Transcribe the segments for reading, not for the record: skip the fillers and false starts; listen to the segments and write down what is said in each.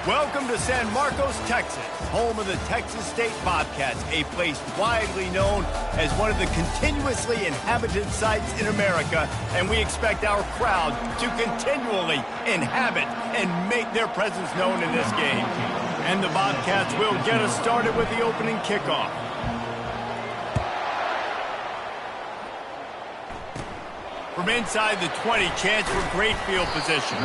Welcome to San Marcos, Texas, home of the Texas State Bobcats, a place widely known as one of the continuously inhabited sites in America, and we expect our crowd to continually inhabit and make their presence known in this game. And the Bobcats will get us started with the opening kickoff. From inside the 20, chance for great field position.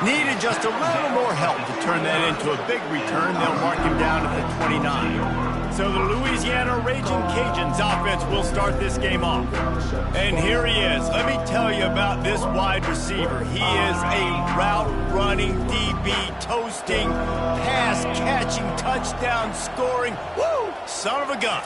Needed just a little more help to turn that into a big return. They'll mark him down at the 29. So the Louisiana Raging Cajuns offense will start this game off. And here he is. Let me tell you about this wide receiver. He is a route-running, DB, toasting, pass-catching, touchdown-scoring, woo, son of a gun.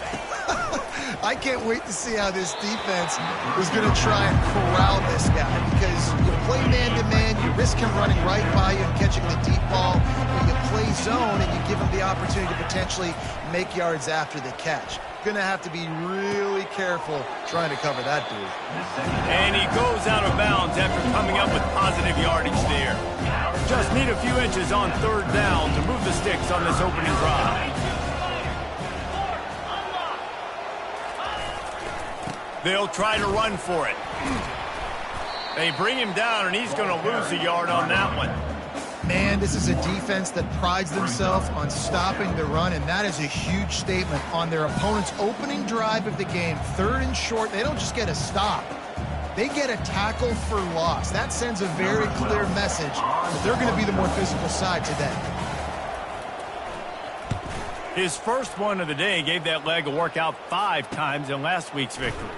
I can't wait to see how this defense is going to try and corral this guy, because you play man-to-man, you risk him running right by you and catching the deep ball, or you play zone and you give him the opportunity to potentially make yards after the catch. Going to have to be really careful trying to cover that dude. And he goes out of bounds after coming up with positive yardage there. Just need a few inches on third down to move the sticks on this opening drive. They'll try to run for it. They bring him down, and he's going to lose a yard on that one. Man, this is a defense that prides themselves on stopping the run, and that is a huge statement on their opponent's opening drive of the game. Third and short, they don't just get a stop. They get a tackle for loss. That sends a very clear message that they're going to be the more physical side today. His first one of the day gave that leg a workout 5 times in last week's victory.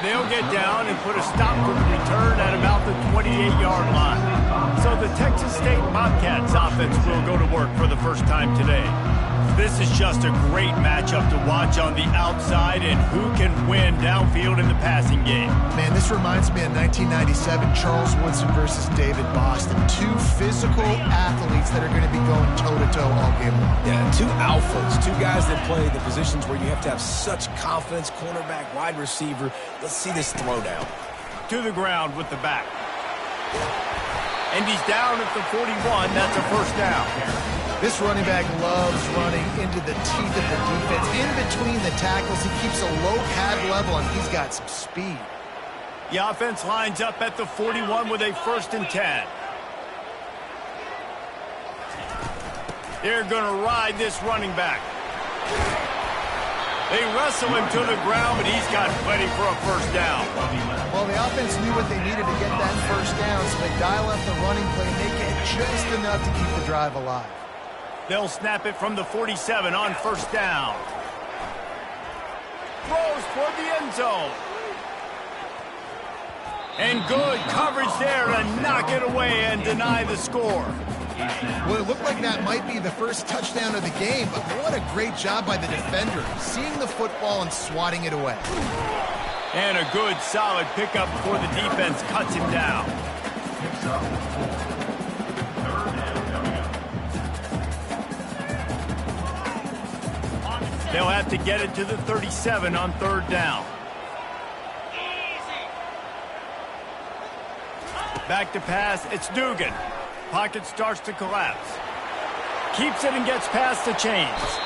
They'll get down and put a stop to the return at about the 28-yard line. So the Texas State Bobcats offense will go to work for the first time today. This is just a great matchup to watch on the outside, and who can win downfield in the passing game. Man, this reminds me of 1997, Charles Woodson versus David Boston. 2 physical athletes that are going to be going toe-to-toe all game long. Yeah, 2 alphas, 2 guys that play the positions where you have to have such confidence, cornerback, wide receiver. Let's see this throwdown. To the ground with the back. And he's down at the 41. That's a first down. This running back loves running into the teeth of the defense. In between the tackles, he keeps a low pad level, and he's got some speed. The offense lines up at the 41 with a 1st and 10. They're going to ride this running back. They wrestle him to the ground, but he's got plenty for a first down. Well, the offense knew what they needed to get that first down, so they dial up the running play and make it just enough to keep the drive alive. They'll snap it from the 47 on first down. Throws toward the end zone. And good coverage there to knock it away and deny the score. Well, it looked like that might be the first touchdown of the game, but what a great job by the defender, seeing the football and swatting it away. And a good, solid pickup before the defense cuts him down. They'll have to get it to the 37 on third down. Back to pass, it's Dugan. Pocket starts to collapse. Keeps it and gets past the chains.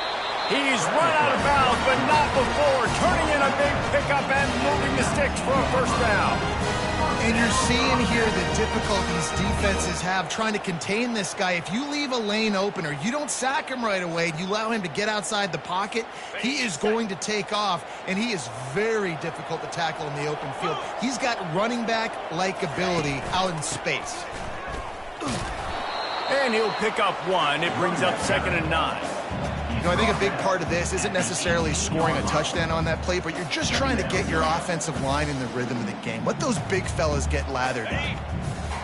He's run out of bounds, but not before. Turning in a big pickup and moving the sticks for a first down. And you're seeing here the difficulties defenses have trying to contain this guy. If you leave a lane open or you don't sack him right away, you allow him to get outside the pocket, he is going to take off, and he is very difficult to tackle in the open field. He's got running back-like ability out in space. And he'll pick up 1. It brings up 2nd and 9. You know, I think a big part of this isn't necessarily scoring a touchdown on that play, but you're just trying to get your offensive line in the rhythm of the game. Let those big fellas get lathered up.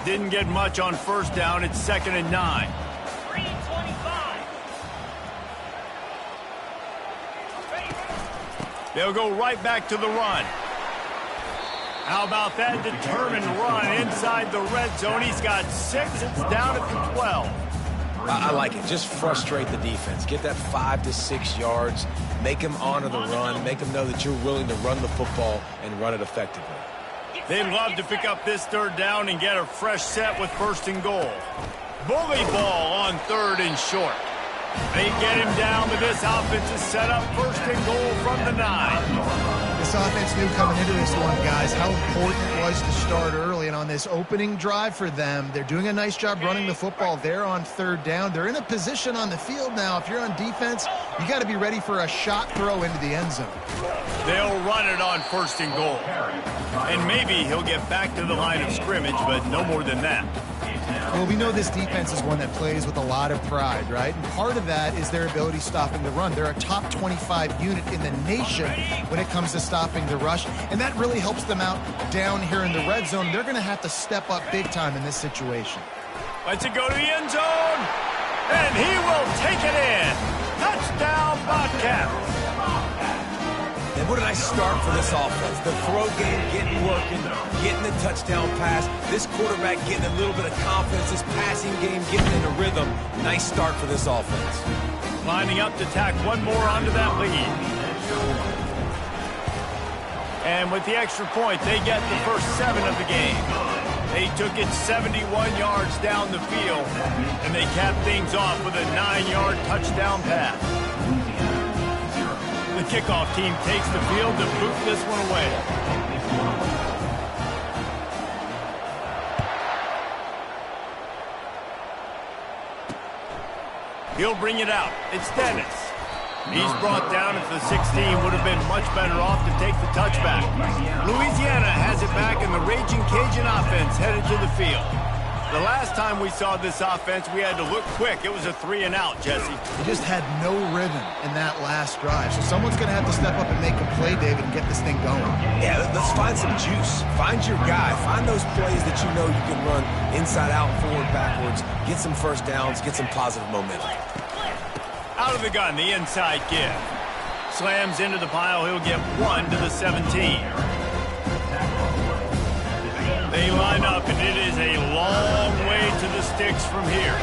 Didn't get much on first down. It's 2nd and 9. 3:25. They'll go right back to the run. How about that determined run inside the red zone? He's got 6. It's down at the 12. I like it. Just frustrate the defense. Get that 5 to 6 yards. Make them honor the run. Make them know that you're willing to run the football and run it effectively. They'd love to pick up this third down and get a fresh set with first and goal. Bully ball on third and short. They get him down, but this offense is set up first and goal from the 9. This offense knew coming into this one, guys, how important it was to start early. And on this opening drive for them, they're doing a nice job running the football. They're on third down. They're in a position on the field now. If you're on defense, you got to be ready for a shot throw into the end zone. They'll run it on first and goal. And maybe he'll get back to the line of scrimmage, but no more than that. Well, we know this defense is one that plays with a lot of pride, right? And part of that is their ability stopping the run. They're a top 25 unit in the nation when it comes to stopping the rush, and that really helps them out down here in the red zone. They're going to have to step up big time in this situation. Lets it go to the end zone, and he will take it in. Touchdown, Bobcats. And what a nice start for this offense. The throw game getting working, getting the touchdown pass. This quarterback getting a little bit of confidence. This passing game getting in a rhythm. Nice start for this offense. Lining up to tack one more onto that lead. And with the extra point, they get the first 7 of the game. They took it 71 yards down the field, and they capped things off with a 9-yard touchdown pass. The kickoff team takes the field to boot this one away. He'll bring it out. It's Dennis. He's brought down at the 16. Would have been much better off to take the touchback. Louisiana has it back, and the Raging Cajun offense headed to the field. The last time we saw this offense, we had to look quick. It was a 3-and-out, Jesse. They just had no rhythm in that last drive. So someone's going to have to step up and make a play, David, and get this thing going. Yeah, let's find some juice. Find your guy. Find those plays that you know you can run inside out, forward, backwards. Get some first downs. Get some positive momentum. Out of the gun, the inside give. Slams into the pile. He'll get 1 to the 17. They line up, and it is a long way to the sticks from here.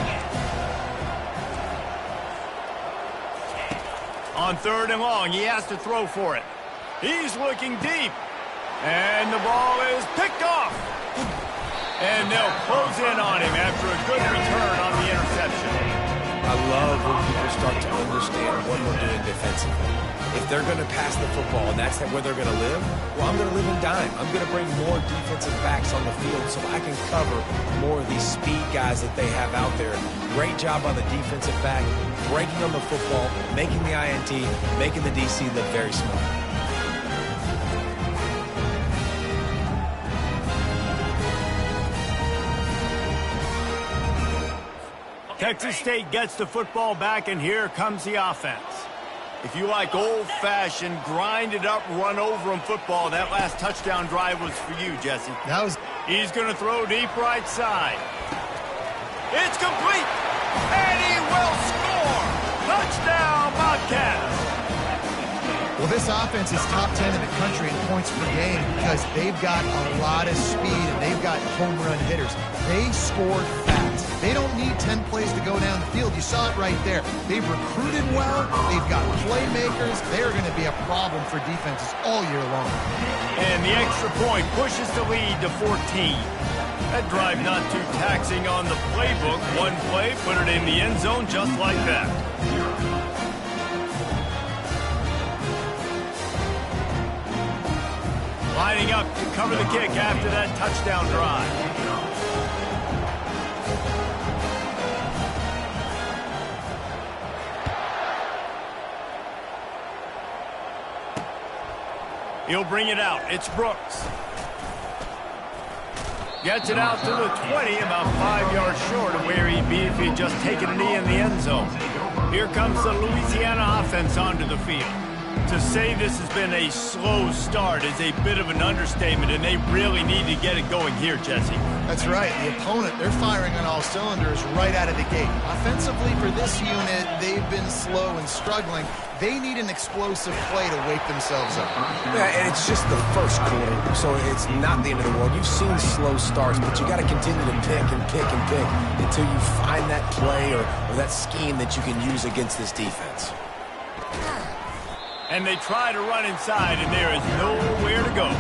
On third and long, he has to throw for it. He's looking deep, and the ball is picked off. And they'll close in on him after a good return on the interception. I love when people start to understand what we're doing defensively. If they're going to pass the football and that's where they're going to live, well, I'm going to live in dime. I'm going to bring more defensive backs on the field so I can cover more of these speed guys that they have out there. Great job on the defensive back, breaking on the football, making the INT, making the DC look very smart. Texas State gets the football back, and here comes the offense. If you like old-fashioned, grind-it-up, run-over-'em football, that last touchdown drive was for you, Jesse. He's going to throw deep right side. It's complete, and he will score! Touchdown, Bobcats! Well, this offense is top 10 in the country in points per game because they've got a lot of speed and they've got home run hitters. They scored fast. They don't need 10 plays to go down the field. You saw it right there. They've recruited well. They've got playmakers. They're going to be a problem for defenses all year long. And the extra point pushes the lead to 14. That drive not too taxing on the playbook. One play, put it in the end zone just like that. Lining up to cover the kick after that touchdown drive. He'll bring it out. It's Brooks. Gets it out to the 20, about 5 yards short of where he'd be if he'd just taken a knee in the end zone. Here comes the Louisiana offense onto the field. To say this has been a slow start is a bit of an understatement, and they really need to get it going here, Jesse. That's right. The opponent, they're firing on all cylinders right out of the gate. Offensively for this unit, they've been slow and struggling. They need an explosive play to wake themselves up. Yeah, and it's just the first quarter, so it's not the end of the world. You've seen slow starts, but you got to continue to pick and pick and pick until you find that play or that scheme that you can use against this defense. And they try to run inside, and there is nowhere to go.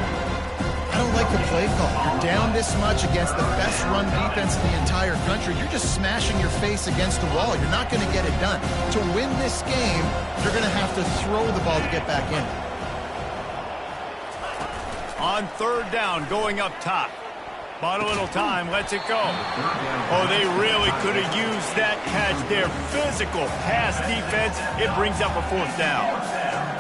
I don't like the play call. You're down this much against the best run defense in the entire country. You're just smashing your face against the wall. You're not going to get it done. To win this game, you're going to have to throw the ball to get back in. On third down, going up top. Bought a little time, lets it go. Oh, they really could have used that catch there. Physical pass defense. It brings up a fourth down.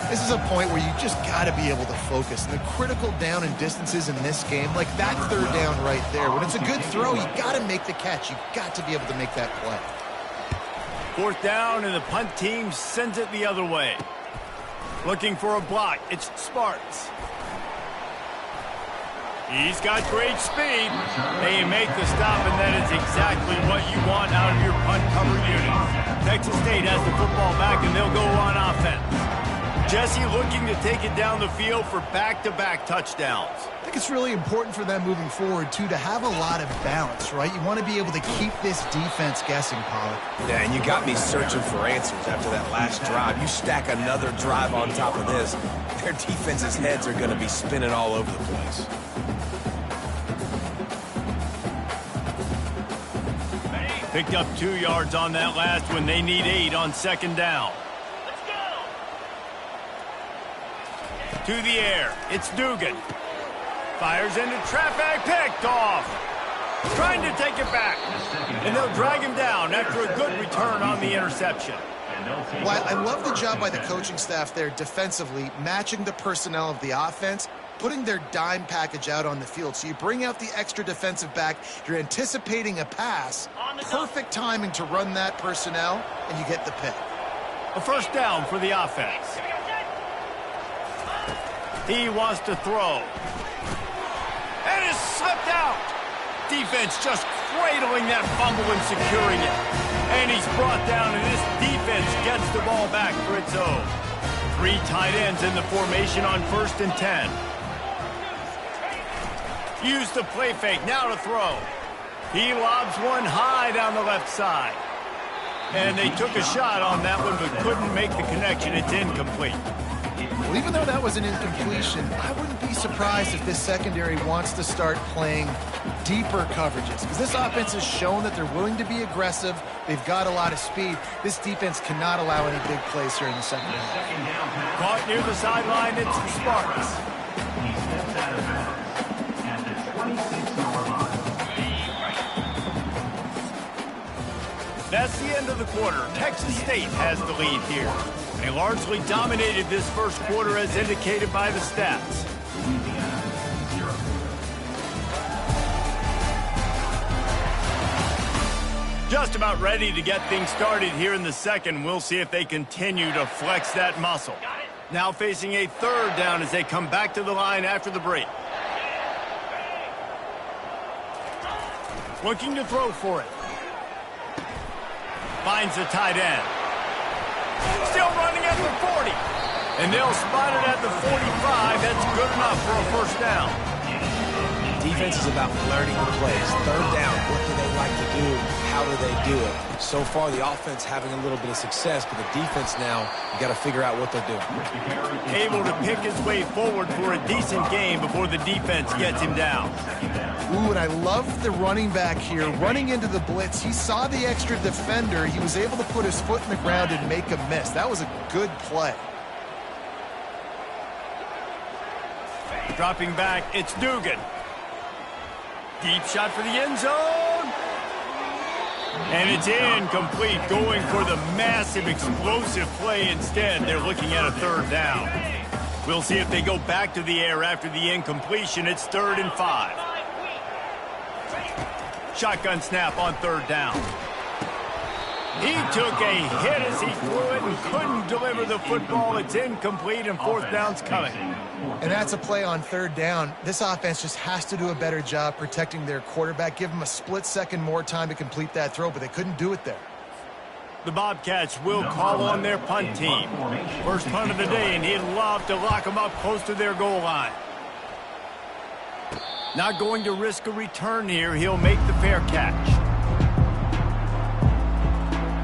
This is a point where you just got to be able to focus. And the critical down and distances in this game, like that third down right there. When it's a good throw, you got to make the catch. You got to be able to make that play. Fourth down, and the punt team sends it the other way. Looking for a block. It's Sparks. He's got great speed. They make the stop, and that is exactly what you want out of your punt cover unit. Texas State has the football back, and they'll go on offense. Jesse looking to take it down the field for back-to-back touchdowns. I think it's really important for them moving forward, too, to have a lot of balance, right? You want to be able to keep this defense guessing, Pollard. Yeah, and you got me searching for answers after that last drive. You stack another drive on top of this, their defense's heads are going to be spinning all over the place. Picked up 2 yards on that last one. They need 8 on second down. Let's go. To the air. It's Dugan. Fires into traffic. Picked off. Trying to take it back. And they'll drag him down after a good return on the interception. Well, I love the job by the coaching staff there defensively, matching the personnel of the offense, putting their dime package out on the field. So you bring out the extra defensive back, you're anticipating a pass, perfect timing to run that personnel, and you get the pick. A first down for the offense. He wants to throw. And it's slipped out. Defense just cradling that fumble and securing it. And he's brought down, and this defense gets the ball back for its own. 3 tight ends in the formation on 1st and 10. Use the play fake, now to throw. He lobs one high down the left side. And they took a shot on that one, but couldn't make the connection. It's incomplete. Well, even though that was an incompletion, I wouldn't be surprised if this secondary wants to start playing deeper coverages, because this offense has shown that they're willing to be aggressive. They've got a lot of speed. This defense cannot allow any big plays here in the second half. Caught near the sideline, it's the Sparks. That's the end of the quarter. Texas State has the lead here. They largely dominated this first quarter as indicated by the stats. Just about ready to get things started here in the second. We'll see if they continue to flex that muscle. Now facing a third down as they come back to the line after the break. Looking to throw for it. Finds the tight end. Still running at the 40. And they'll spot it at the 45. That's good enough for a first down. Defense is about learning the plays. Third down, what do they like to do? How do they do it? So far, the offense having a little bit of success, but the defense now, you got to figure out what they're doing. Able to pick his way forward for a decent game before the defense gets him down. Ooh, and I love the running back here. Running into the blitz, he saw the extra defender. He was able to put his foot in the ground and make a miss. That was a good play. Dropping back, it's Dugan. Deep shot for the end zone. And it's incomplete, going for the massive, explosive play instead. They're looking at a third down. We'll see if they go back to the air after the incompletion. It's 3rd and 5. Shotgun snap on third down. He took a hit as he threw it and couldn't deliver the football. It's incomplete, and 4th down's coming. And that's a play on third down. This offense just has to do a better job protecting their quarterback. Give him a split second more time to complete that throw, but they couldn't do it there. The Bobcats will call on their punt team. First punt of the day, and he'd love to lock them up close to their goal line. Not going to risk a return here. He'll make the fair catch.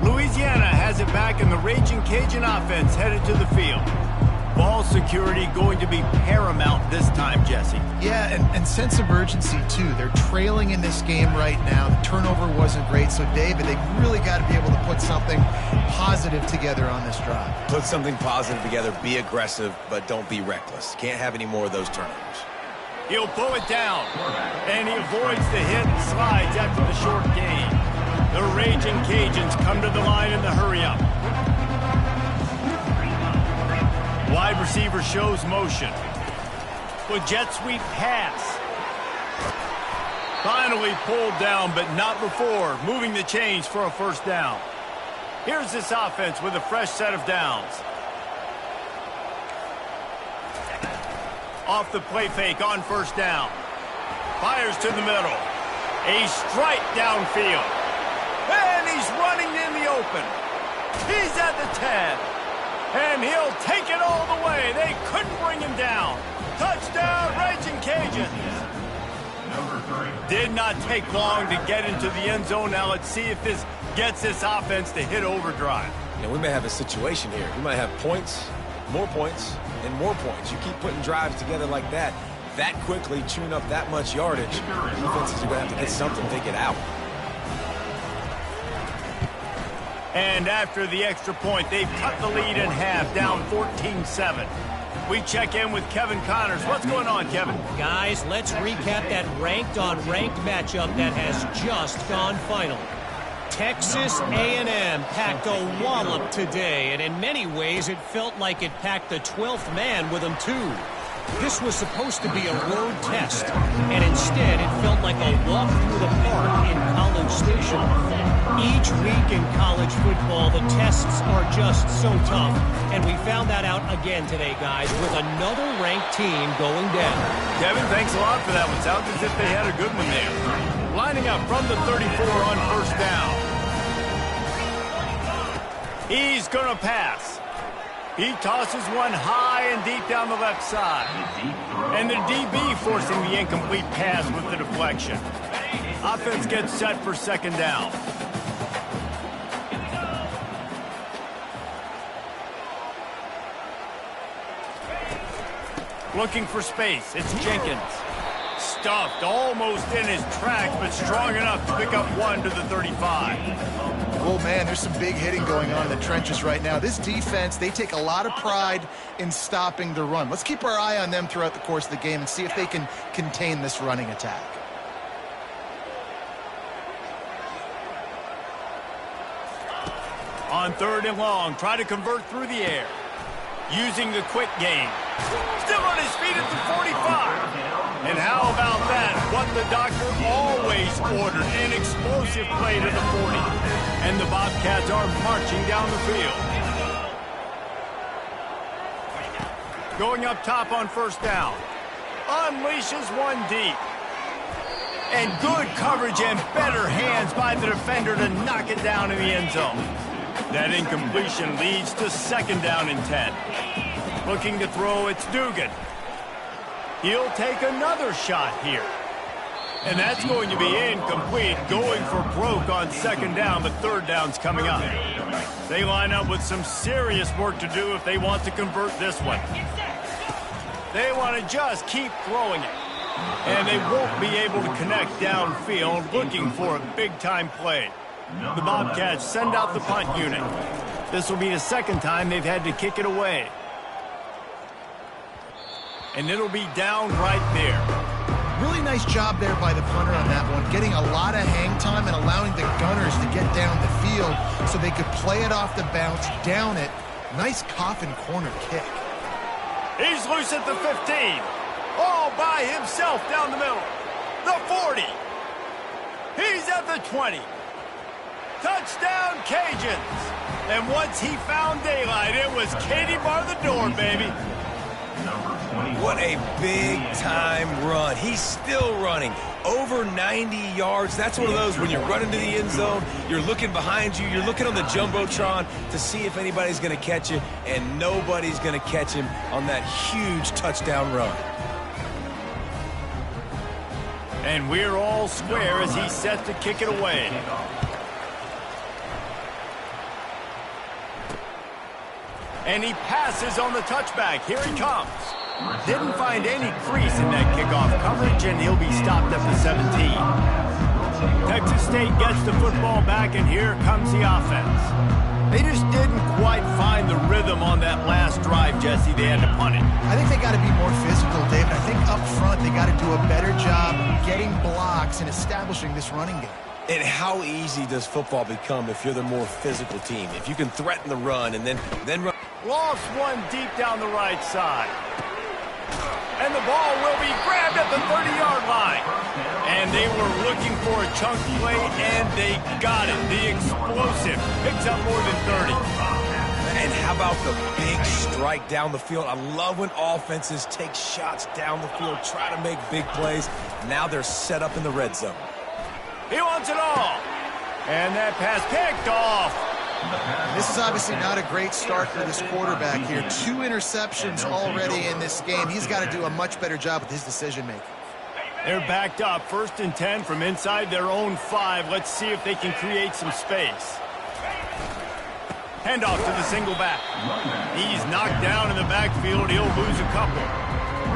Louisiana has it back, and the Raging Cajun offense headed to the field. Ball security going to be paramount this time, Jesse. Yeah, and sense of urgency, too. They're trailing in this game right now. The turnover wasn't great. So, David, they really got to be able to put something positive together on this drive. Put something positive together, be aggressive, but don't be reckless. Can't have any more of those turnovers. He'll pull it down, and he avoids the hit and slides after the short gain. The Raging Cajuns come to the line in the hurry-up. Wide receiver shows motion. With jet sweep pass. Finally pulled down, but not before moving the chains for a first down. Here's this offense with a fresh set of downs. Off the play fake on first down. Fires to the middle. A strike downfield. And he's running in the open. He's at the 10. And he'll take it all the way. They couldn't bring him down. Touchdown, Raging Cajuns. Did not take long to get into the end zone. Now let's see if this gets this offense to hit overdrive. Now, we may have a situation here. We might have points, and more points. You keep putting drives together like that quickly, chewing up that much yardage, defenses are going to have to get something to get out. And after the extra point, they've cut the lead in half, down 14-7. We check in with Kevin Connors. What's going on, Kevin? Guys, let's recap that ranked-on-ranked matchup that has just gone final. Texas A&M packed a wallop today, and in many ways it felt like it packed the 12th man with them, too. This was supposed to be a road test, and instead it felt like a walk through the park in College Station. Each week in college football, the tests are just so tough, and we found that out again today, guys, with another ranked team going down. Kevin, thanks a lot for that one. Sounds as if they had a good one there. Lining up from the 34 on first down. He's going to pass. He tosses one high and deep down the left side. And the DB forcing the incomplete pass with the deflection. Offense gets set for second down. Looking for space. It's Jenkins. Stuffed almost in his tracks, but strong enough to pick up one to the 35. Oh, man, there's some big hitting going on in the trenches right now. This defense, they take a lot of pride in stopping the run. Let's keep our eye on them throughout the course of the game and see if they can contain this running attack. On third and long, try to convert through the air. Using the quick game. Still on his feet at the 45. And how about that? What the doctor always ordered. An explosive play to the 40. And the Bobcats are marching down the field. Going up top on first down. Unleashes one deep. And good coverage and better hands by the defender to knock it down in the end zone. That incompletion leads to second down and 10. Looking to throw, it's Dugan. He'll take another shot here. And that's going to be incomplete. Going for broke on second down, but third down's coming up. They line up with some serious work to do if they want to convert this one. They want to just keep throwing it. And they won't be able to connect downfield, looking for a big-time play. The Bobcats send out the punt unit. This will be the second time they've had to kick it away. And it'll be down right there. Really nice job there by the punter on that one, getting a lot of hang time and allowing the gunners to get down the field so they could play it off the bounce, down it. Nice coffin corner kick. He's loose at the 15. All by himself down the middle. The 40. He's at the 20. Touchdown, Cajuns. And once he found daylight, it was Katie bar the door, baby. What a big-time run. He's still running. Over 90 yards. That's one of those when you're running to the end zone, you're looking behind you, you're looking on the Jumbotron to see if anybody's going to catch you, and nobody's going to catch him on that huge touchdown run. And we're all square as he's set to kick it away. And he passes on the touchback. Here he comes. Didn't find any crease in that kickoff coverage, and he'll be stopped at the 17. Texas State gets the football back, and here comes the offense. They just didn't quite find the rhythm on that last drive, Jesse. They had to punt it. I think they got to be more physical, David. I think up front they got to do a better job getting blocks and establishing this running game. And how easy does football become if you're the more physical team? If you can threaten the run and then run. Lost one deep down the right side. And the ball will be grabbed at the 30-yard line. And they were looking for a chunk play, and they got it. The explosive picks up more than 30. And how about the big strike down the field? I love when offenses take shots down the field, try to make big plays. Now they're set up in the red zone. He wants it all. And that pass picked off. This is obviously not a great start for this quarterback here. 2 interceptions already in this game. He's got to do a much better job with his decision-making. They're backed up. 1st and 10 from inside their own 5. Let's see if they can create some space. Handoff to the single back. He's knocked down in the backfield. He'll lose a couple.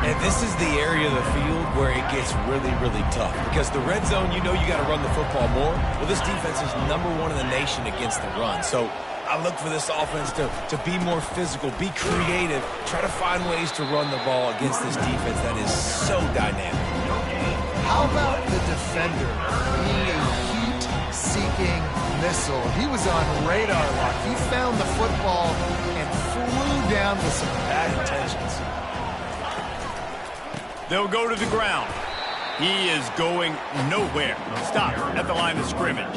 And this is the area of the field where it gets really, really tough. Because the red zone, you know you got to run the football more. Well, this defense is #1 in the nation against the run. So I look for this offense to be more physical, be creative, try to find ways to run the ball against this defense that is so dynamic. How about the defender being a heat-seeking missile? He was on radar lock. He found the football and flew down with some bad intentions. They'll go to the ground. He is going nowhere. Stop at the line of scrimmage.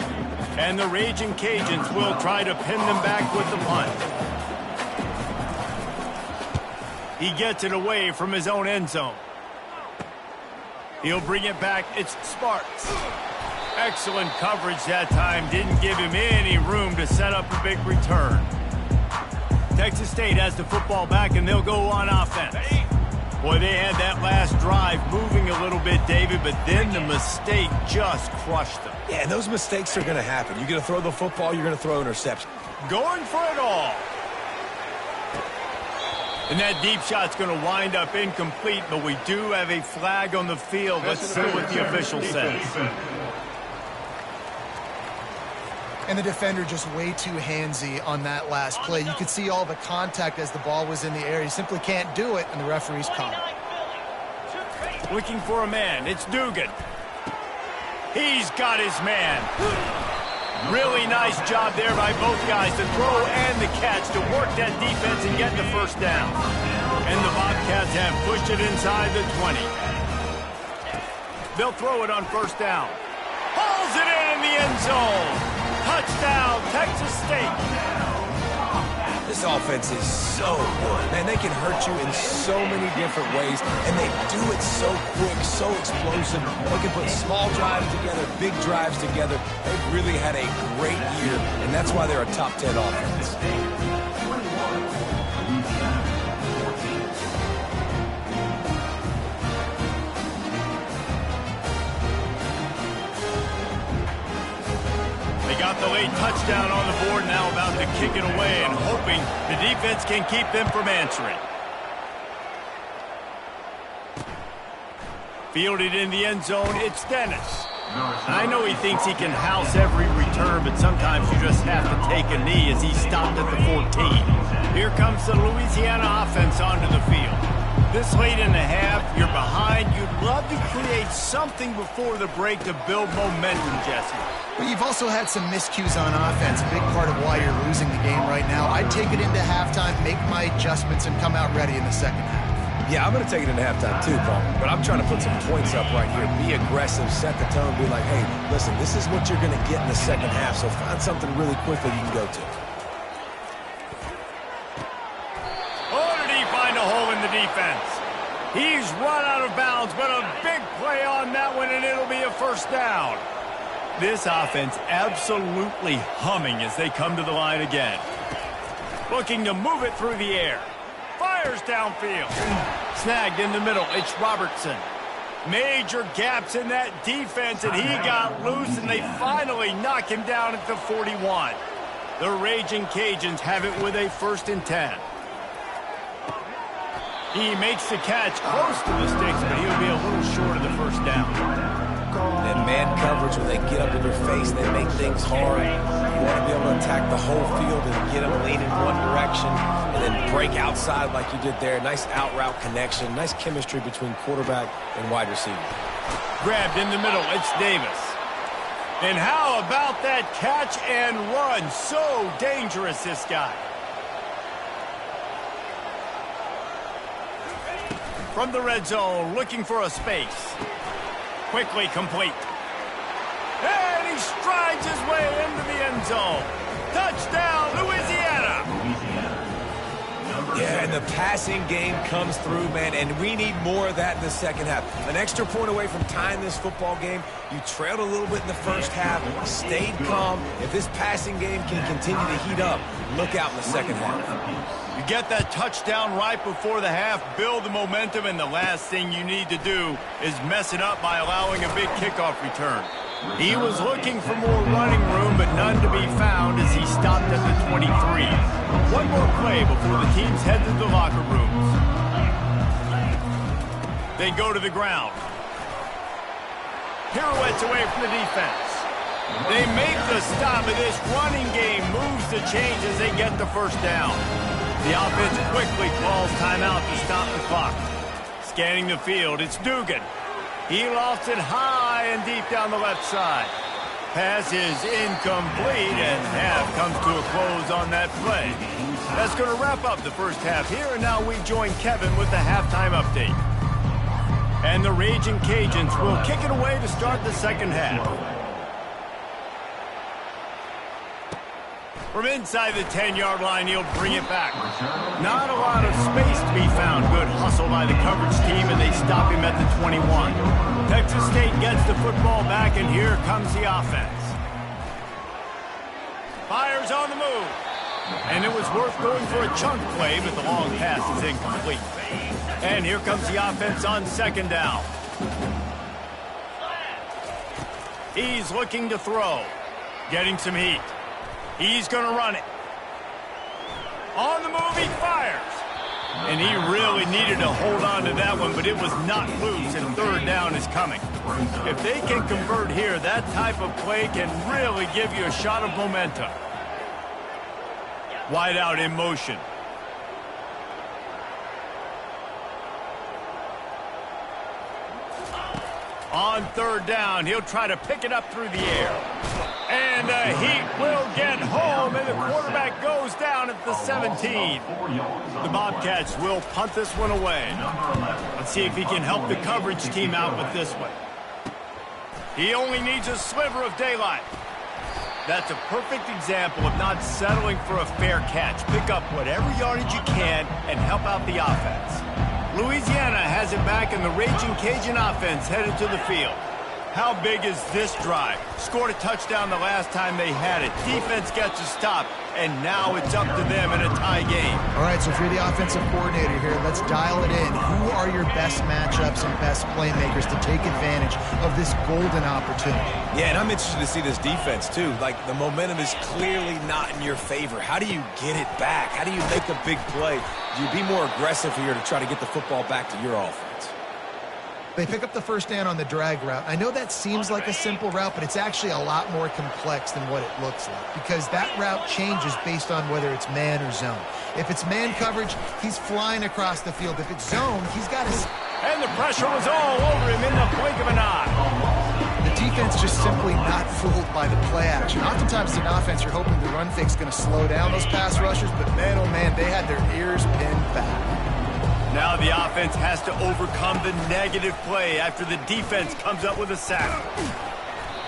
And the Raging Cajuns will try to pin them back with the punt. He gets it away from his own end zone. He'll bring it back. It's Sparks. Excellent coverage that time. Didn't give him any room to set up a big return. Texas State has the football back, and they'll go on offense. Boy, they had that last drive moving a little bit, David, but then the mistake just crushed them. Yeah, and those mistakes are going to happen. You're going to throw the football, you're going to throw interception. Going for it all. And that deep shot's going to wind up incomplete, but we do have a flag on the field. Let's see what the official says. And the defender just way too handsy on that last play. You could see all the contact as the ball was in the air. He simply can't do it, and the referee's caught it. Looking for a man. It's Dugan. He's got his man. Really nice job there by both guys, the throw and the catch, to work that defense and get the first down. And the Bobcats have pushed it inside the 20. They'll throw it on first down. Hauls it in the end zone. Touchdown, Texas State. This offense is so good. Man, they can hurt you in so many different ways, and they do it so quick, so explosive. They can put small drives together, big drives together. They've really had a great year, and that's why they're a top 10 offense. Got the late touchdown on the board, now about to kick it away and hoping the defense can keep them from answering. Fielded in the end zone, it's Dennis. I know he thinks he can house every return, but sometimes you just have to take a knee as he stopped at the 14. Here comes the Louisiana offense onto the field. This late in the half, you're behind. You'd love to create something before the break to build momentum, Jesse. Well, you've also had some miscues on offense, a big part of why you're losing the game right now. I'd take it into halftime, make my adjustments, and come out ready in the second half. Yeah, I'm going to take it into halftime too, Paul. But I'm trying to put some points up right here. Be aggressive, set the tone, be like, hey, listen, this is what you're going to get in the second half, so find something really quickly you can go to. Oh, did he find a hole in the defense? He's run out of bounds, but a big play on that one, and it'll be a first down. This offense absolutely humming as they come to the line again. Looking to move it through the air. Fires downfield. Snagged in the middle. It's Robertson. Major gaps in that defense, and he got loose, and they finally knock him down at the 41. The Raging Cajuns have it with a 1st and 10. He makes the catch close to the sticks, but he'll be a little short of the first down. And man coverage, when they get up in your face, they make things hard. You want to be able to attack the whole field and get them leaning one direction and then break outside like you did there. Nice out route connection. Nice chemistry between quarterback and wide receiver. Grabbed in the middle. It's Davis. And how about that catch and run? So dangerous, this guy. From the red zone, looking for a space. Quickly complete. And he strides his way into the end zone. Touchdown, Louisiana. Yeah, and the passing game comes through, man, and we need more of that in the second half. An extra point away from tying this football game. You trailed a little bit in the first half, stayed calm. If this passing game can continue to heat up, look out in the second half. You get that touchdown right before the half, build the momentum, and the last thing you need to do is mess it up by allowing a big kickoff return. He was looking for more running room, but none to be found as he stopped at the 23. One more play before the teams head to the locker rooms. They go to the ground. Pirouettes away from the defense. They make the stop, and this running game moves the chains as they get the first down. The offense quickly calls timeout to stop the clock. Scanning the field, it's Dugan. He lost it high and deep down the left side. Pass is incomplete, and half comes to a close on that play. That's going to wrap up the first half here, and now we join Kevin with the halftime update. And the Raging Cajuns will kick it away to start the second half. From inside the 10-yard line, he'll bring it back. Not a lot of space to be found. Good hustle by the coverage team, and they stop him at the 21. Texas State gets the football back, and here comes the offense. Fires on the move. And it was worth going for a chunk play, but the long pass is incomplete. And here comes the offense on second down. He's looking to throw. Getting some heat. He's going to run it. On the move, he fires. And he really needed to hold on to that one, but it was not loose, and third down is coming. If they can convert here, that type of play can really give you a shot of momentum. Wide out in motion. On third down, he'll try to pick it up through the air. And the heat will get home, and the quarterback goes down at the 17. The Bobcats will punt this one away. Let's see if he can help the coverage team out with this one. He only needs a sliver of daylight. That's a perfect example of not settling for a fair catch. Pick up whatever yardage you can and help out the offense. Louisiana has it back, and the Raging Cajun offense headed to the field. How big is this drive? Scored a touchdown the last time they had it. Defense gets a stop, and now it's up to them in a tie game. All right, so if you're the offensive coordinator here, let's dial it in. Who are your best matchups and best playmakers to take advantage of this golden opportunity? Yeah, and I'm interested to see this defense, too. Like, the momentum is clearly not in your favor. How do you get it back? How do you make a big play? Do you be more aggressive here to try to get the football back to your offense? They pick up the first down on the drag route. I know that seems like a simple route, but it's actually a lot more complex than what it looks like, because that route changes based on whether it's man or zone. If it's man coverage, he's flying across the field. If it's zone, he's got his... And the pressure was all over him in the blink of an eye. The defense just simply not fooled by the play action. Oftentimes, in offense, you're hoping the run fake's going to slow down those pass rushers, but man, oh man, they had their ears pinned back. Now the offense has to overcome the negative play after the defense comes up with a sack.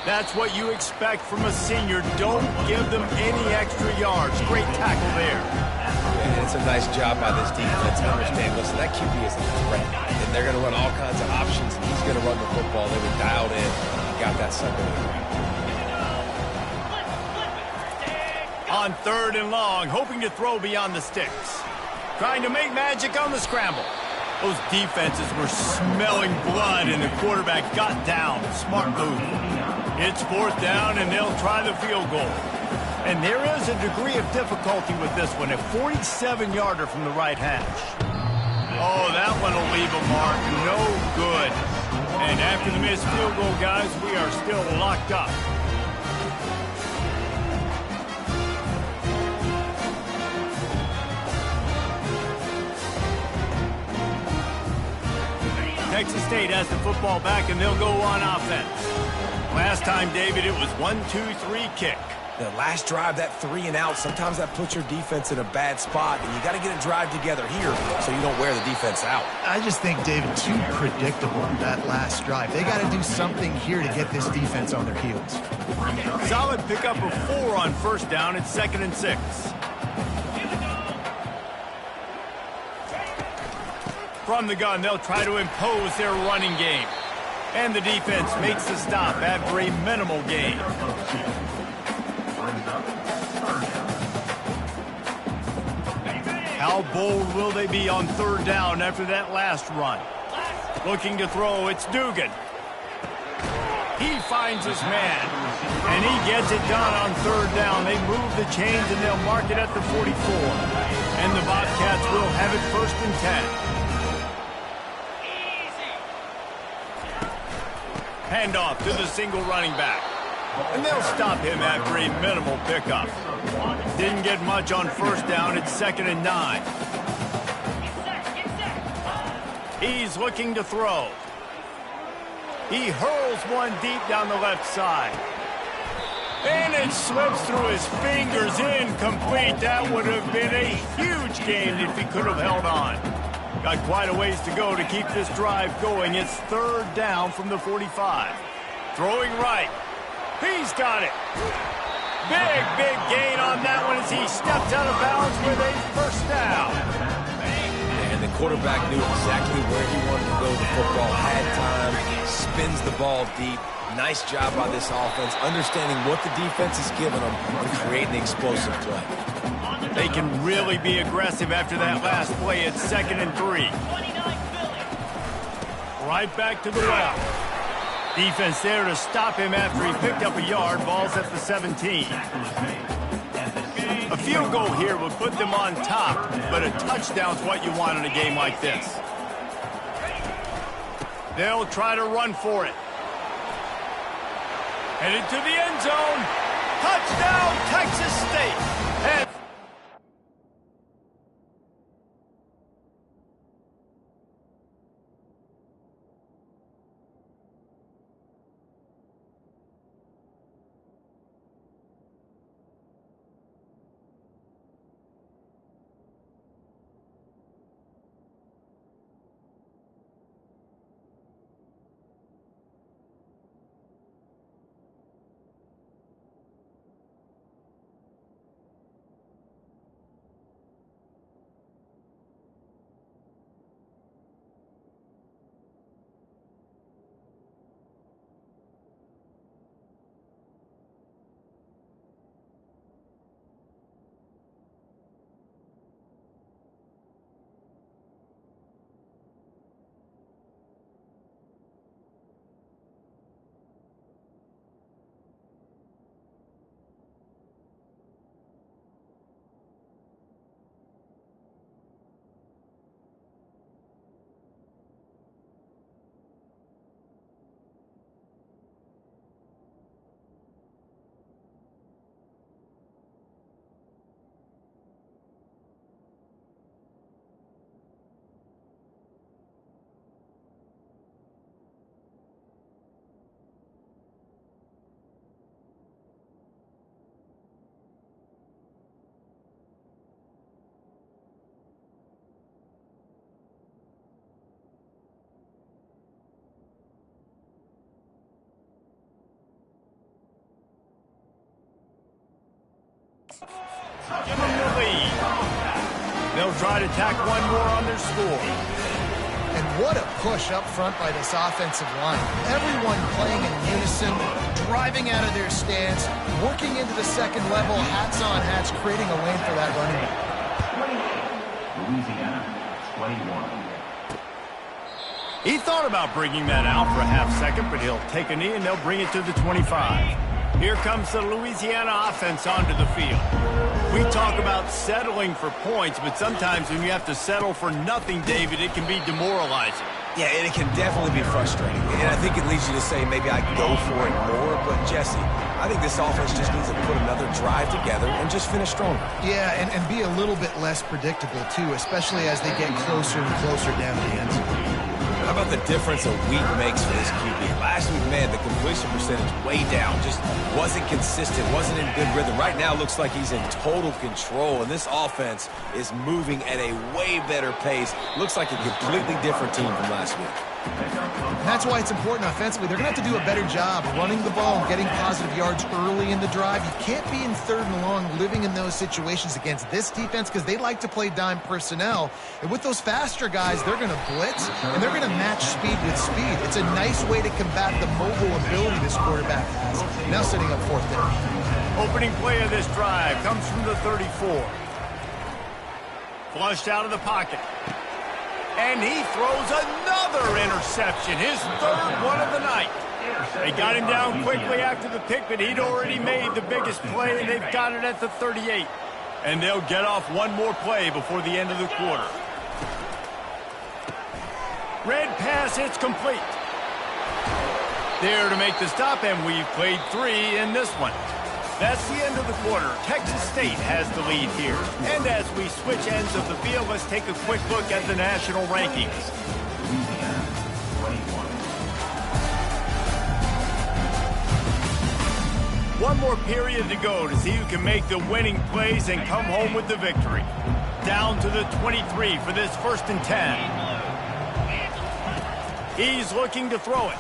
That's what you expect from a senior. Don't give them any extra yards. Great tackle there. And it's a nice job by this defense to understand, listen, that QB is a threat, and they're going to run all kinds of options, and he's going to run the football. They were dialed in and got that sucker in the ground. On third and long, hoping to throw beyond the sticks. Trying to make magic on the scramble. Those defenses were smelling blood, and the quarterback got down. Smart move. It's fourth down, and they'll try the field goal. And there is a degree of difficulty with this one, a 47-yarder from the right hash. Oh, that one will leave a mark. No good. And after the missed field goal, guys, we are still locked up. Texas State has the football back, and they'll go on offense. Last time, David, it was 1-2-3 kick. The last drive, that 3 and out, sometimes that puts your defense in a bad spot, and you got to get a drive together here so you don't wear the defense out. I just think, David, too predictable that last drive. They got to do something here to get this defense on their heels. Solid pickup of 4 on first down. It's 2nd and 6. From the gun, they'll try to impose their running game. And the defense makes the stop after a minimal gain. How bold will they be on 3rd down after that last run? Looking to throw, it's Dugan. He finds his man, and he gets it done on 3rd down. They move the chains, and they'll mark it at the 44. And the Bobcats will have it 1st and 10. Handoff to the single running back. And they'll stop him after a minimal pickup. Didn't get much on 1st down. It's 2nd and 9. He's looking to throw. He hurls one deep down the left side. And it slips through his fingers, incomplete. That would have been a huge gain if he could have held on. Got quite a ways to go to keep this drive going. It's 3rd down from the 45. Throwing right. He's got it. Big gain on that one as he steps out of bounds with a 1st down. And the quarterback knew exactly where he wanted to go with the football. Had time, spins the ball deep. Nice job by this offense, understanding what the defense is giving them and creating the explosive play. They can really be aggressive after that last play. It's 2nd and 3. Right back to the well. Defense there to stop him after he picked up a yard. Ball's at the 17. A field goal here would put them on top, but a touchdown's what you want in a game like this. They'll try to run for it. Headed to the end zone. Touchdown, Texas State. And give them the lead. They'll try to tack one more on their score. And what a push up front by this offensive line. Everyone playing in unison, driving out of their stance, working into the 2nd level, hats on hats, creating a lane for that running back. Louisiana, 21. He thought about bringing that out for a half second, but he'll take a knee and they'll bring it to the 25. Here comes the Louisiana offense onto the field. We talk about settling for points, but sometimes when you have to settle for nothing, David, it can be demoralizing. Yeah, and it can definitely be frustrating. And I think it leads you to say maybe I go for it more. But, Jesse, I think this offense just needs to put another drive together and just finish stronger. Yeah, and be a little bit less predictable, too, especially as they get closer and closer down to the end zone. How about the difference a week makes for this QB? Last week, man, the completion percentage way down. Just wasn't consistent, wasn't in good rhythm. Right now, looks like he's in total control, and this offense is moving at a way better pace. Looks like a completely different team from last week. And that's why it's important offensively. They're going to have to do a better job running the ball and getting positive yards early in the drive. You can't be in 3rd and long living in those situations against this defense because they like to play dime personnel. And with those faster guys, they're going to blitz, and they're going to match speed with speed. It's a nice way to combat the mobile ability this quarterback has. Now setting up 4th down. Opening play of this drive comes from the 34. Flushed out of the pocket. And he throws another interception, his 3rd one of the night. They got him down quickly after the pick, but he'd already made the biggest play, and they've got it at the 38. And they'll get off one more play before the end of the quarter. Red pass, it's complete. There to make the stop, and we've played 3 in this one. That's the end of the quarter. Texas State has the lead here. And as we switch ends of the field, let's take a quick look at the national rankings. One more period to go to see who can make the winning plays and come home with the victory. Down to the 23 for this 1st and 10. He's looking to throw it.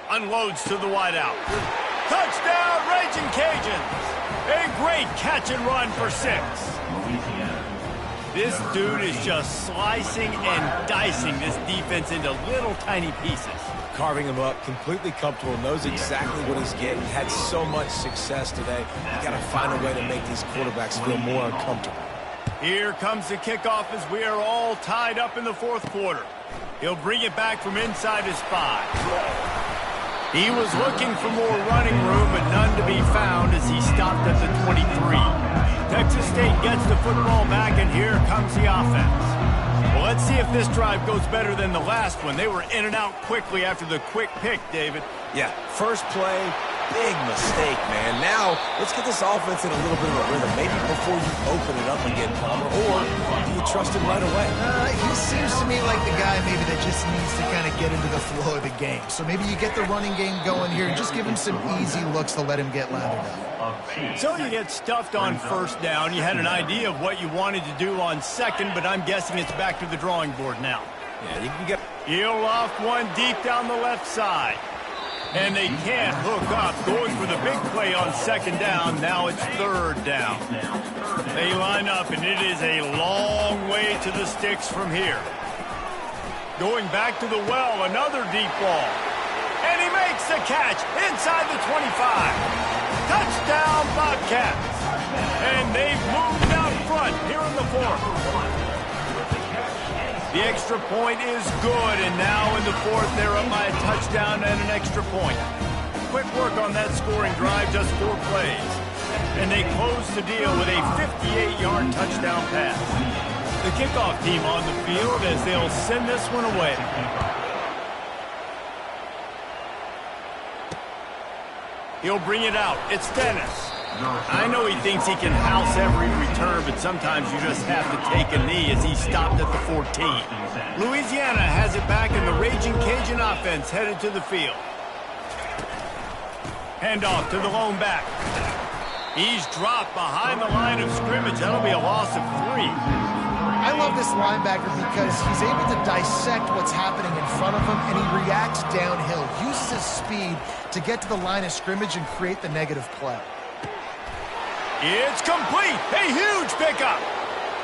Unloads to the wideout. Touchdown, Raging Cajuns. A great catch and run for 6. This dude is just slicing and dicing this defense into little tiny pieces. Carving him up, completely comfortable, knows exactly what he's getting. Had so much success today. You got to find a way to make these quarterbacks feel more uncomfortable. Here comes the kickoff as we are all tied up in the 4th quarter. He'll bring it back from inside his 5. He was looking for more running room, but none to be found as he stopped at the 23. Texas State gets the football back, and here comes the offense. Well, let's see if this drive goes better than the last one. They were in and out quickly after the quick pick, David. Yeah, first play, big mistake, man. Now, let's get this offense in a little bit of a rhythm. Maybe before you open it up again, Palmer, or do you trust him right away? He seems to me like the guy maybe that just needs to kind of get into the flow of the game. So maybe you get the running game going here and just give him some easy looks to let him get lathered up. So you get stuffed on 1st down. You had an idea of what you wanted to do on 2nd, but I'm guessing it's back to the drawing board now. Yeah, you can get... He'll off one deep down the left side. And they can't hook up. Going for the big play on 2nd down. Now it's 3rd down. They line up, and it is a long way to the sticks from here. Going back to the well, another deep ball. And he makes the catch inside the 25. Touchdown, Bobcats. And they've moved out front here in the 4th. The extra point is good, and now in the 4th, they're up by a touchdown and an extra point. Quick work on that scoring drive, just 4 plays. And they close the deal with a 58-yard touchdown pass. The kickoff team on the field as they'll send this one away. He'll bring it out. It's Dennis. I know he thinks he can house every return, but sometimes you just have to take a knee as he stopped at the 14. Louisiana has it back, and the Raging Cajun offense headed to the field. Handoff to the lone back. He's dropped behind the line of scrimmage. That'll be a loss of 3. I love this linebacker because he's able to dissect what's happening in front of him, and he reacts downhill, uses his speed to get to the line of scrimmage and create the negative play. It's complete. A huge pickup.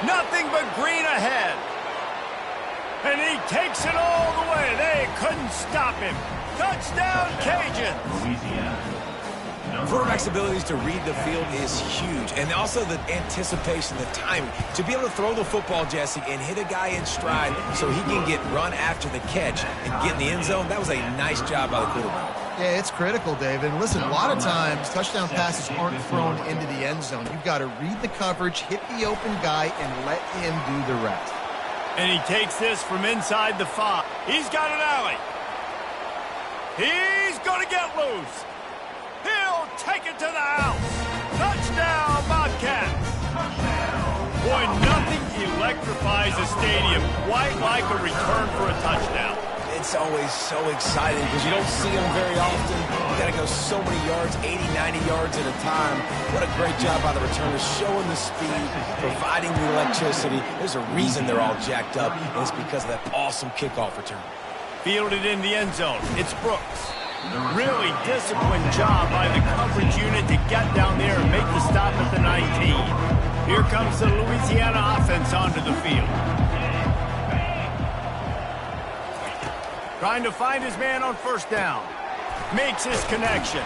Nothing but green ahead. And he takes it all the way. They couldn't stop him. Touchdown, Cajuns. Quarterback's abilities to read the field is huge, and also the anticipation, the timing. To be able to throw the football, Jesse, and hit a guy in stride so he can get run after the catch and get in the end zone, that was a nice job by the quarterback. Yeah, it's critical, David. And listen, a lot of times touchdown passes aren't thrown into the end zone. You've got to read the coverage, hit the open guy, and let him do the rest. And he takes this from inside the 5. He's got an alley. He's going to get loose. He'll take it to the house. Touchdown, Bobcats. Boy, nothing electrifies a stadium quite like a return for a touchdown. It's always so exciting because you don't see them very often. You got to go so many yards, 80, 90 yards at a time. What a great job by the returners, showing the speed, providing the electricity. There's a reason they're all jacked up, and it's because of that awesome kickoff return. Fielded in the end zone. It's Brooks. Really disciplined job by the coverage unit to get down there and make the stop at the 19. Here comes the Louisiana offense onto the field. Trying to find his man on first down. Makes his connection.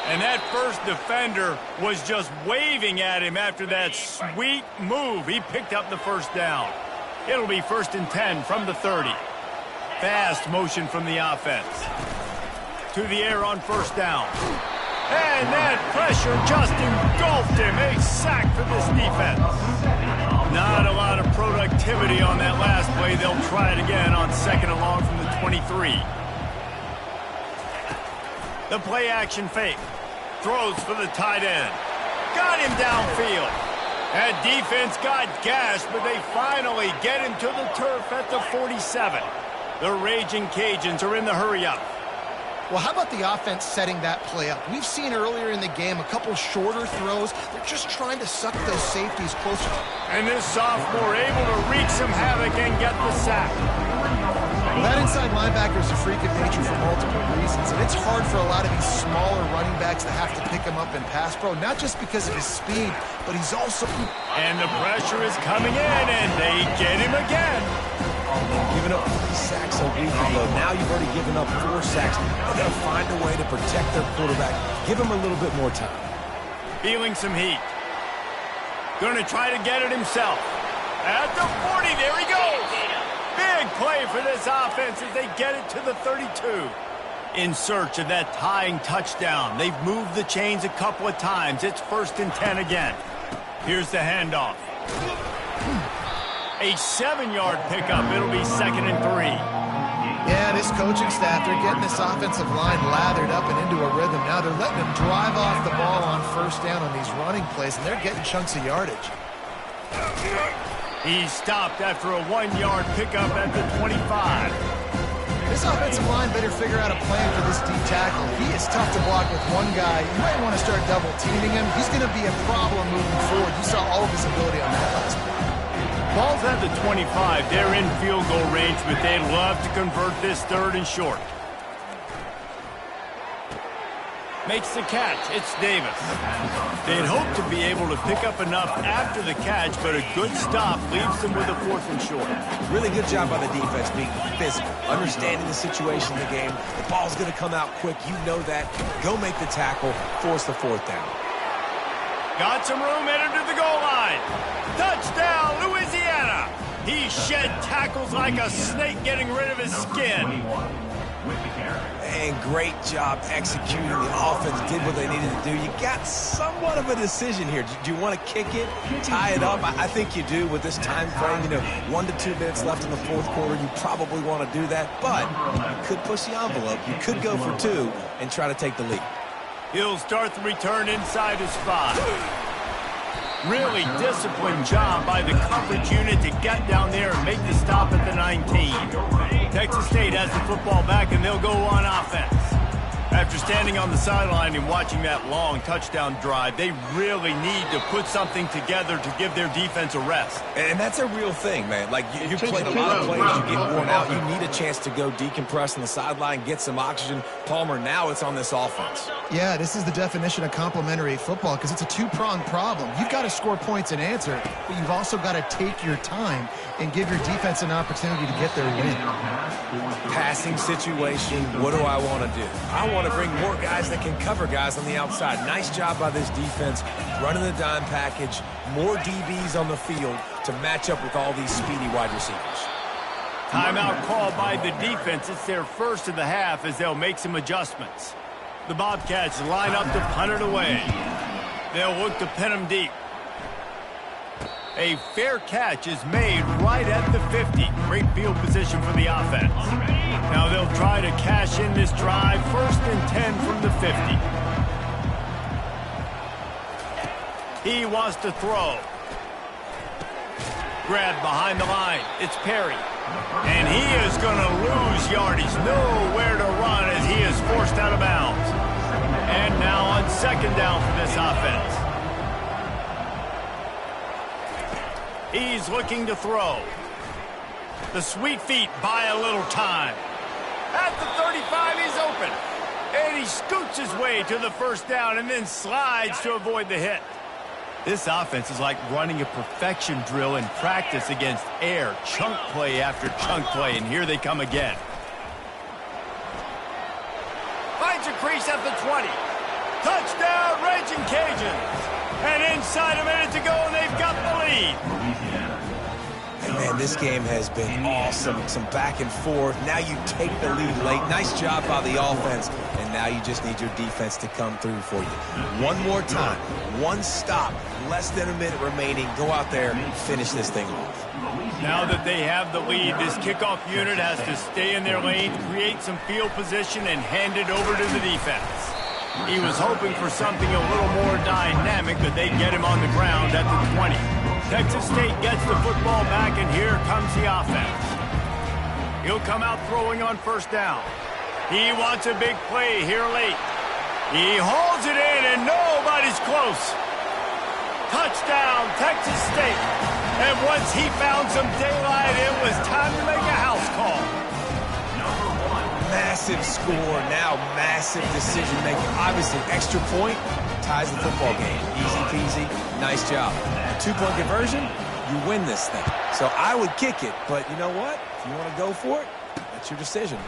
And that first defender was just waving at him after that sweet move. He picked up the first down. It'll be 1st and 10 from the 30. Fast motion from the offense. To the air on first down. And that pressure just engulfed him. A sack for this defense. Not a lot of productivity on that last play. They'll try it again on 2nd and long from the 23. The play action fake. Throws for the tight end. Got him downfield. That defense got gashed, but they finally get him to the turf at the 47. The Raging Cajuns are in the hurry-up. Well, how about the offense setting that play up? We've seen earlier in the game a couple shorter throws. They're just trying to suck those safeties closer. And this sophomore able to wreak some havoc and get the sack. Well, that inside linebacker is a freak of nature for multiple reasons, and it's hard for a lot of these smaller running backs to have to pick him up in pass pro, not just because of his speed, but he's also... And the pressure is coming in, and they get him again. Giving up 3 sacks a week ago. Now you've already given up 4 sacks. They're going to find a way to protect their quarterback. Give him a little bit more time. Feeling some heat. Going to try to get it himself. At the 40, there he goes. Big play for this offense as they get it to the 32. In search of that tying touchdown. They've moved the chains a couple of times. It's 1st and 10 again. Here's the handoff. A 7-yard pickup. It'll be 2nd and 3. Yeah, this coaching staff, they're getting this offensive line lathered up and into a rhythm. Now they're letting them drive off the ball on first down on these running plays, and they're getting chunks of yardage. He's stopped after a 1-yard pickup at the 25. This offensive line better figure out a plan for this D tackle. He is tough to block with one guy. You might want to start double-teaming him. He's going to be a problem moving forward. You saw all of his ability on that last play. Ball's at the 25. They're in field goal range, but they'd love to convert this 3rd and short. Makes the catch. It's Davis. They'd hope to be able to pick up enough after the catch, but a good stop leaves them with a 4th and short. Really good job by the defense being physical, understanding the situation in the game. The ball's going to come out quick. You know that. Go make the tackle. Force the 4th down. Got some room, headed to the goal line. Touchdown, Louisiana. He shed tackles like a snake getting rid of his skin. And great job executing. The offense did what they needed to do. You got somewhat of a decision here. Do you want to kick it, tie it up? I think you do with this time frame. You know, 1 to 2 minutes left in the 4th quarter. You probably want to do that, but you could push the envelope. You could go for 2 and try to take the lead. He'll start the return inside his 5. Really disciplined job by the coverage unit to get down there and make the stop at the 19. Texas State has the football back, and they'll go on offense. After standing on the sideline and watching that long touchdown drive, they really need to put something together to give their defense a rest. And that's a real thing, man. Like, you played a lot of plays, you get worn out, you need a chance to go decompress on the sideline, get some oxygen. Palmer, now it's on this offense. Yeah, this is the definition of complementary football because it's a 2-pronged problem. You've got to score points and answer, but you've also got to take your time and give your defense an opportunity to get their win. Passing situation, what do I want to do? I want to bring more guys that can cover guys on the outside. Nice job by this defense, running the dime package, more DBs on the field to match up with all these speedy wide receivers. Timeout called by the defense. It's their first of the half as they'll make some adjustments. The Bobcats line up to punt it away. They'll look to pin them deep. A fair catch is made right at the 50. Great field position for the offense. Now they'll try to cash in this drive. 1st and 10 from the 50. He wants to throw. Grab behind the line. It's Perry. And he is going to lose yardage. Nowhere to run as he is forced out of bounds. And now on 2nd down for this offense. He's looking to throw. The sweet feet buy a little time. At the 35, he's open. And he scoots his way to the 1st down and then slides to avoid the hit. This offense is like running a perfection drill in practice against air. Chunk play after chunk play, and here they come again. Finds a crease at the 20. Touchdown, Raging Cajuns. And inside a minute to go, and they've got the lead. And man, this game has been awesome. Some back and forth. Now you take the lead late. Nice job by the offense. And now you just need your defense to come through for you. One more time. One stop. Less than a minute remaining. Go out there and finish this thing off. Now that they have the lead, this kickoff unit has to stay in their lane, create some field position, and hand it over to the defense. He was hoping for something a little more dynamic, but they get him on the ground at the 20. Texas State gets the football back, and here comes the offense. He'll come out throwing on 1st down. He wants a big play here late. He holds it in, and nobody's close. Touchdown, Texas State. And once he found some daylight, it was time to make a house call. Massive score, now massive decision-making. Obviously, extra point ties the football game. Easy peasy, nice job. A 2-point conversion, you win this thing. So I would kick it, but you know what? If you want to go for it, that's your decision.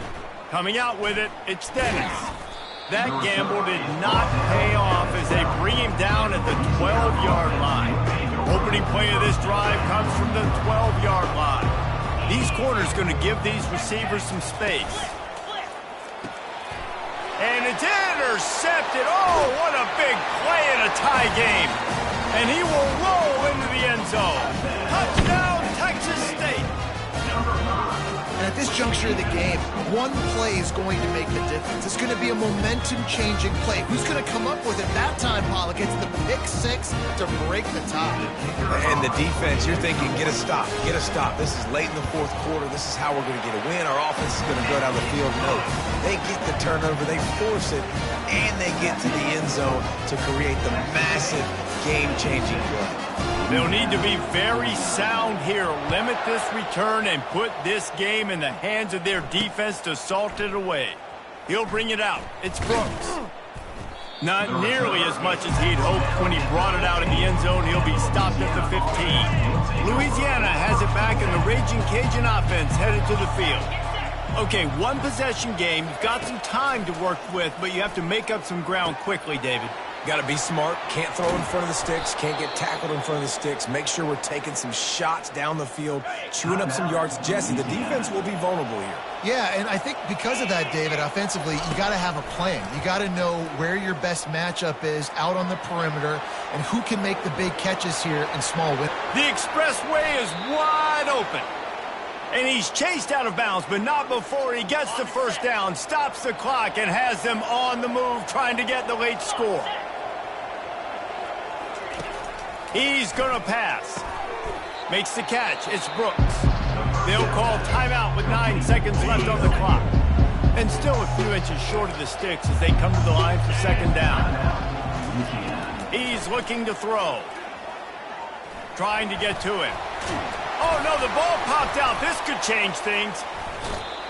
Coming out with it, it's Dennis. That gamble did not pay off as they bring him down at the 12-yard line. Opening play of this drive comes from the 12-yard line. These corners going to give these receivers some space. And it's intercepted. Oh, what a big play in a tie game. And he will roll into the end zone. Touchdown, Texas State. And at this juncture of the game, one play is going to make the difference. It's going to be a momentum-changing play. Who's going to come up with it that time, Pollock? It's the pick 6 to break the tie. And the defense, you're thinking, get a stop, get a stop. This is late in the 4th quarter. This is how we're going to get a win. Our offense is going to go down the field. No, they get the turnover, they force it, and they get to the end zone to create the massive game-changing play. They'll need to be very sound here, limit this return, and put this game in the hands of their defense to salt it away. He'll bring it out. It's Brooks. Not nearly as much as he'd hoped when he brought it out in the end zone. He'll be stopped at the 15. Louisiana has it back, and the Raging Cajun offense headed to the field. Okay, one-possession game. You've got some time to work with, but you have to make up some ground quickly, David. Got to be smart. Can't throw in front of the sticks. Can't get tackled in front of the sticks. Make sure we're taking some shots down the field, chewing up some yards. Jesse, the defense will be vulnerable here. Yeah, and I think because of that, David, offensively, you got to have a plan. You got to know where your best matchup is out on the perimeter and who can make the big catches here in small windows. The expressway is wide open. And he's chased out of bounds, but not before he gets the 1st down, stops the clock, and has them on the move trying to get the late score. He's going to pass. Makes the catch. It's Brooks. They'll call timeout with 9 seconds left on the clock. And still a few inches short of the sticks as they come to the line for 2nd down. He's looking to throw. Trying to get to it. Oh, no, the ball popped out. This could change things.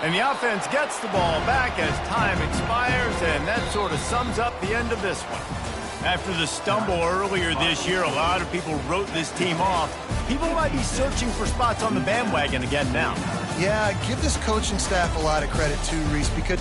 And the offense gets the ball back as time expires, and that sort of sums up the end of this one. After the stumble earlier this year, a lot of people wrote this team off. People might be searching for spots on the bandwagon again now. Yeah, give this coaching staff a lot of credit too, Reese, because